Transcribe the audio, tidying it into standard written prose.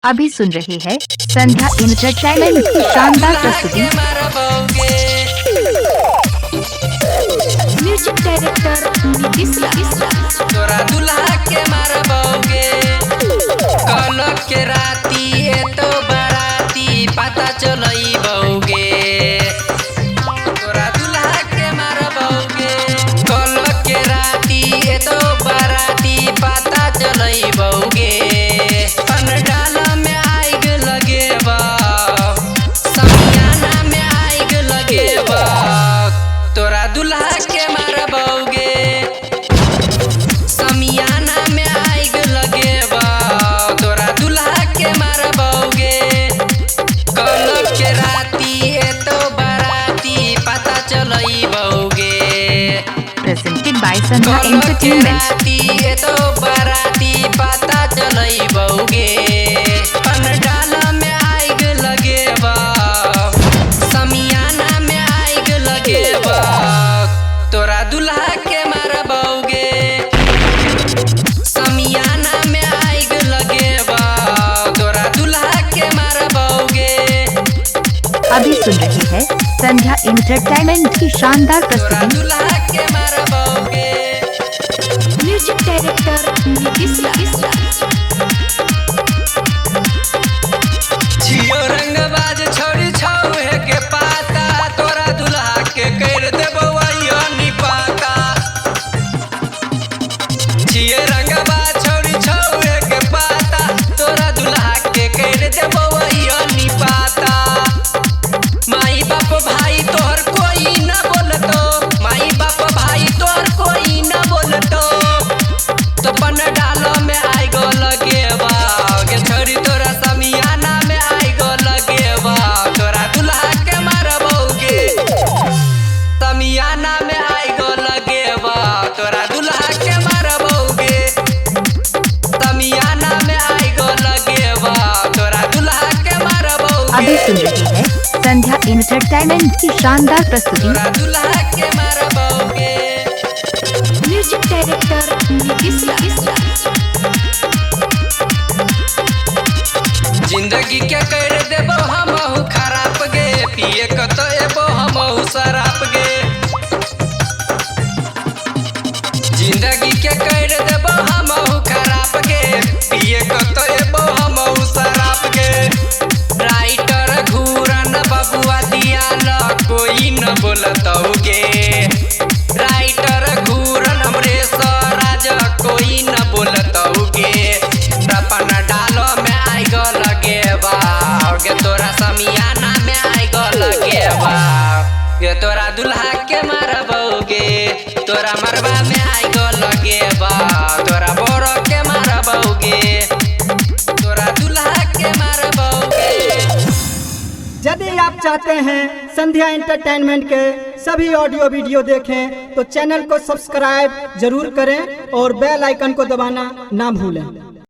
अभी सुन रहे हैं संध्या एंटरटेनमेंट की शानदार प्रस्तुति। म्यूजिक डायरेक्टर नीतीश तोरा दुल्हा के मारबोगे कलक के राती ए तो बाराती पता चलइबोगे। तोरा दुल्हा के मारबोगे कलक के राती ए तो बाराती पता चलइबोगे। पंडाल में आग लगेबा समियाना में आग लगेबा तोरा दुल्हा के मारबोगे समियाना में आग लगेबा तोरा दुल्हा के मारबोगे कलक के राती ए तो बाराती पता चलइबोगे। प्रेजेंटेड बाय संध्या कलक के एंटरटेनमेंट। राती ए तो बाराती पता चलइबोगे। पंडाल में आग लगेबा समियाना में आग लगेबा तोरा दुल्हा के मारबोगे समियाना में आग लगेबा तोरा दुल्हा के मारबोगे। अभी सुन रहे हैं संध्या एंटरटेनमेंट की शानदार तोरा प्रस्तुति। दुल्हा के मारबोगे म्यूजिक डायरेक्टर नीतीश जियो रंगबाज छोड़ी छौहे के पाता तोरा दुल्हा के कर देबो वही पाता। जियो रंगबाज छोड़ी छौहे के पाता तोरा दुल्हा के कर देबो वही पाता। माई बाप भाई तोहर कोई न बोलतो माई बाप भाई तोहर कोई न बोलतो तो पंडाल में आगो लगेबा के छोरी तोरा समियाना में आगो लगेबा तोरा दुल्हा के मारबोगे समियाना में आगो लगेबा तोरा दुल्हा के मारबोगे समियाना में आगो लगेबा तोरा दुल्हा के मारबोगे। अभी सुन रहे हैं संध्या एंटरटेनमेंट की शानदार प्रस्तुति। तोरा दुल्हा के मारबोगे म्यूजिक डायरेक्टर नीतीश जिंदगी के कर देबो हमहु खराब गे पिए कत एबो हमहु शराब गे। जिंदगी के कर देबो हमहु खराब गे पिए कत एबो हमहु शराब गे। राइटर घूरन बबुआ दिया ल कोई न बोलतौगे राइटर घूरन अमरेश राज कोई न बोलतौगे। रपन डालो में आग लगेबा गे तोरा समियाना में आग लगेबा गे तोरा दुल्हा के मारबोगे तोरा मरबा में आग लगेबा तोरा बोरो के मारबोगे तोरा दुल्हा के मारबोगे। यदि आप चाहते हैं संध्या एंटरटेनमेंट के सभी ऑडियो वीडियो देखें तो चैनल को सब्सक्राइब जरूर करें और बेल आइकन को दबाना ना भूलें।